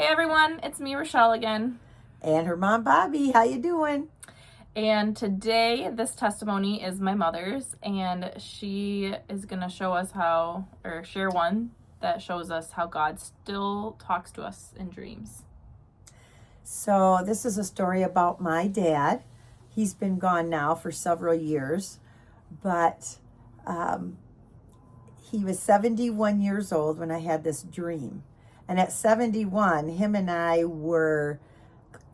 Hey everyone, it's me, Rochelle again. And her mom, Bobby. How you doing? And today, this testimony is my mother's, and she is going to show us share one that shows us how God still talks to us in dreams. So this is a story about my dad. He's been gone now for several years, but he was 71 years old when I had this dream. And at 71,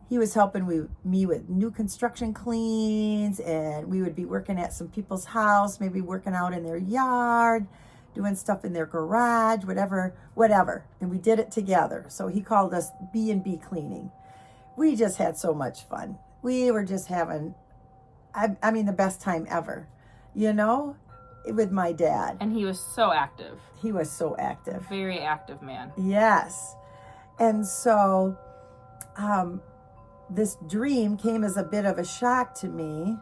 he was helping me with new construction cleans, and we would be working at some people's house, maybe working out in their yard, doing stuff in their garage, whatever. And we did it together. So he called us B&B cleaning. We just had so much fun. We were just having, the best time ever, with my dad. And he was so active. He was so active. Very active man. Yes. And so, this dream came as a bit of a shock to me,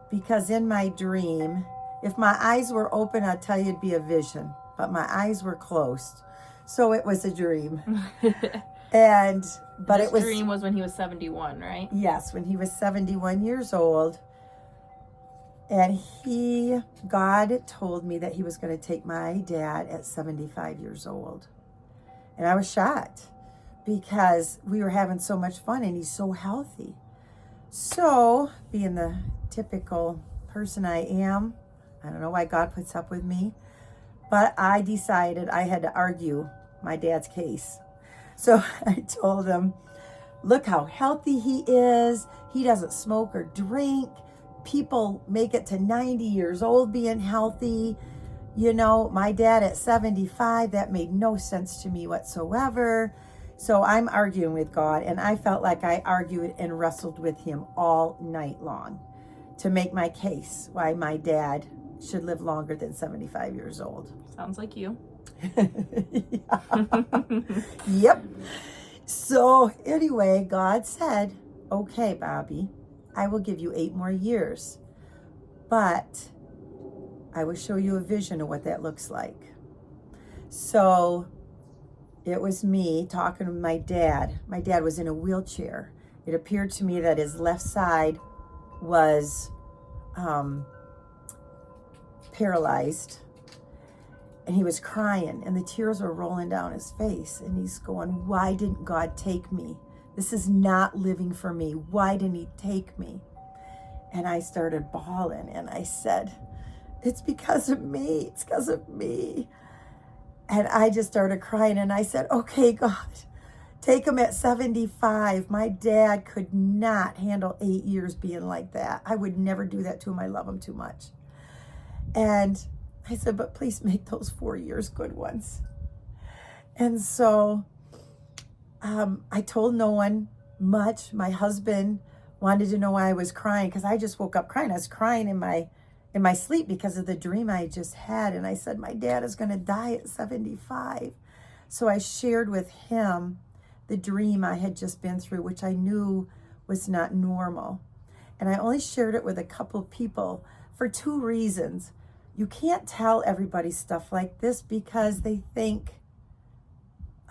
because in my dream, if my eyes were open, I'd tell you it'd be a vision, but my eyes were closed. So it was a dream. This dream was when he was 71, right? Yes, when he was 71 years old. And God told me that he was going to take my dad at 75 years old. And I was shocked, because we were having so much fun and he's so healthy. So, being the typical person I am, I don't know why God puts up with me, but I decided I had to argue my dad's case. So I told him, look how healthy he is. He doesn't smoke or drink. People make it to 90 years old being healthy. My dad at 75, that made no sense to me whatsoever. So I'm arguing with God, and I felt like I argued and wrestled with him all night long to make my case why my dad should live longer than 75 years old. Sounds like you. Yep. So anyway, God said, okay, Bobby, I will give you 8 more years, but I will show you a vision of what that looks like. So it was me talking to my dad. My dad was in a wheelchair. It appeared to me that his left side was paralyzed, and he was crying, and the tears were rolling down his face, and he's going, why didn't God take me? This is not living for me. Why didn't he take me? And I started bawling, and I said, it's because of me. It's because of me. And I just started crying, and I said, okay, God, take him at 75. My dad could not handle 8 years being like that. I would never do that to him. I love him too much. And I said, but please make those 4 years good ones. And so I told no one much. My husband wanted to know why I was crying, because I just woke up crying. I was crying in my sleep because of the dream I just had. And I said, my dad is going to die at 75. So I shared with him the dream I had just been through, which I knew was not normal. And I only shared it with a couple of people for 2 reasons. You can't tell everybody stuff like this, because they think,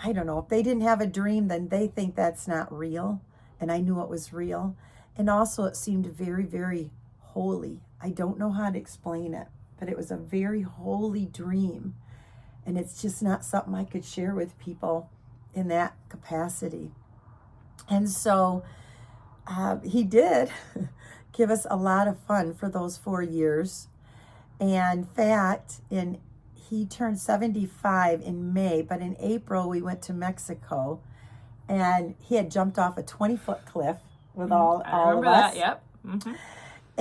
I don't know, if they didn't have a dream, then they think that's not real. And I knew it was real. And also it seemed very, very holy. I don't know how to explain it, but it was a very holy dream. And it's just not something I could share with people in that capacity. And so he did give us a lot of fun for those 4 years. And in fact, he turned 75 in May, but in April we went to Mexico, and he had jumped off a 20-foot cliff with all of us. I remember that, yep. Mm-hmm.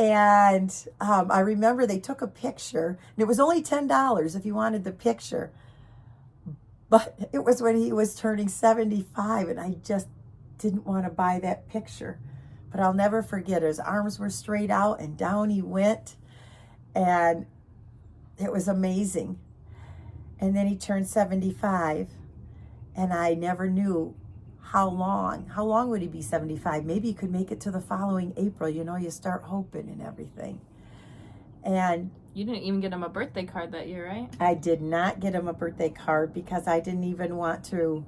And I remember they took a picture, and it was only $10 if you wanted the picture. But it was when he was turning 75, and I just didn't want to buy that picture. But I'll never forget, his arms were straight out, and down he went. And it was amazing. And then he turned 75, and I never knew how long would he be 75? Maybe he could make it to the following April. You start hoping and everything. And you didn't even get him a birthday card that year, right? I did not get him a birthday card, because I didn't even want to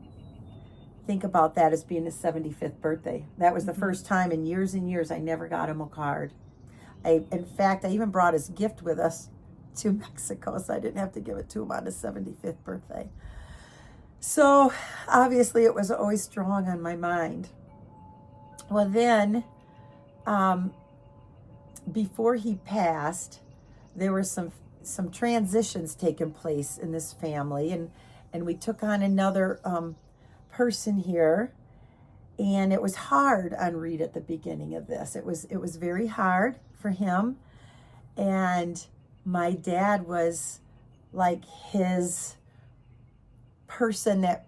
think about that as being his 75th birthday. That was the first time in years and years I never got him a card. In fact, I even brought his gift with us to Mexico, so I didn't have to give it to him on his 75th birthday. So obviously it was always strong on my mind. Well, then, before he passed, there were some transitions taking place in this family, and we took on another person here, and it was hard on Reed at the beginning of this. It was very hard for him, and my dad was like his person that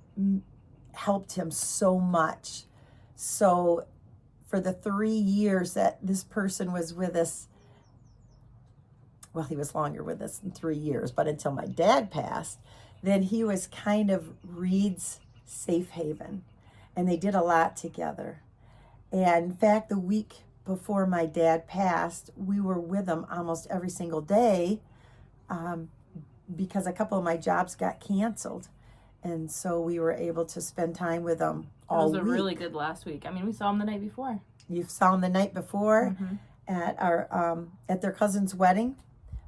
helped him so much. So for the 3 years that this person was with us, well, he was longer with us than 3 years, but until my dad passed, then he was kind of Reed's safe haven. And they did a lot together. And in fact, the week before my dad passed, we were with him almost every single day because a couple of my jobs got canceled. And so we were able to spend time with them all week. It was a really good last week. I mean, we saw him the night before. You saw him the night before at our at their cousin's wedding,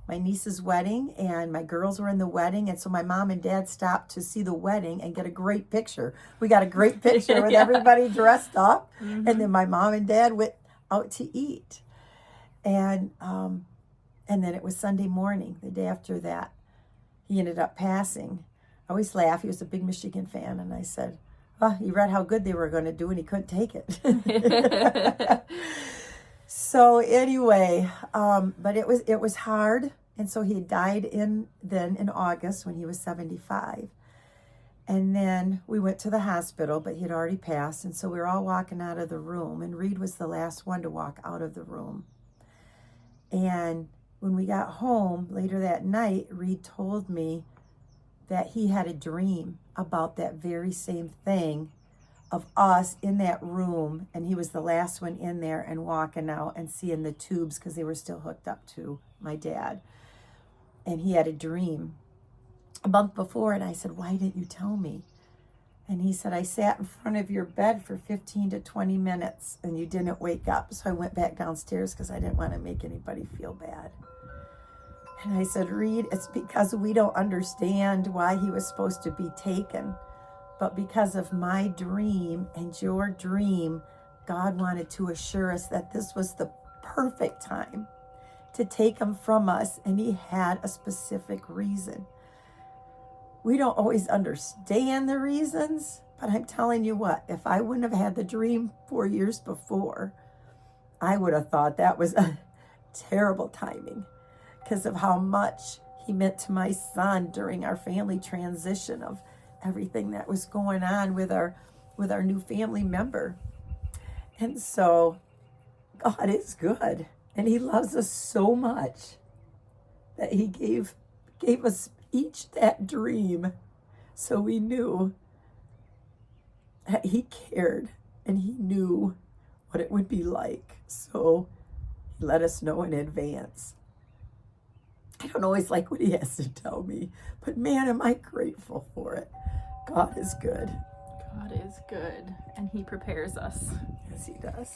my niece's wedding, and my girls were in the wedding. And so my mom and dad stopped to see the wedding and get a great picture. We got a great picture with everybody dressed up. And then my mom and dad went out to eat. And then it was Sunday morning, the day after that, he ended up passing. I always laugh. He was a big Michigan fan. And I said, oh, he read how good they were going to do and he couldn't take it. So anyway, but it was hard. And so he died in August when he was 75. And then we went to the hospital, but he had already passed. And so we were all walking out of the room, and Reed was the last one to walk out of the room. And when we got home later that night, Reed told me that he had a dream about that very same thing, of us in that room, and he was the last one in there and walking out and seeing the tubes because they were still hooked up to my dad. And he had a dream a month before, and I said, why didn't you tell me? And he said, I sat in front of your bed for 15 to 20 minutes and you didn't wake up. So I went back downstairs because I didn't want to make anybody feel bad. And I said, Reed, it's because we don't understand why he was supposed to be taken. But because of my dream and your dream, God wanted to assure us that this was the perfect time to take him from us. And he had a specific reason. We don't always understand the reasons, but I'm telling you what, if I wouldn't have had the dream 4 years before, I would have thought that was a terrible timing because of how much he meant to my son during our family transition of everything that was going on with our new family member. And so God is good, and he loves us so much that he gave us each that dream, so we knew that he cared and he knew what it would be like. So he let us know in advance. I don't always like what he has to tell me, but man, am I grateful for it. God is good. God is good, and he prepares us. Yes, he does.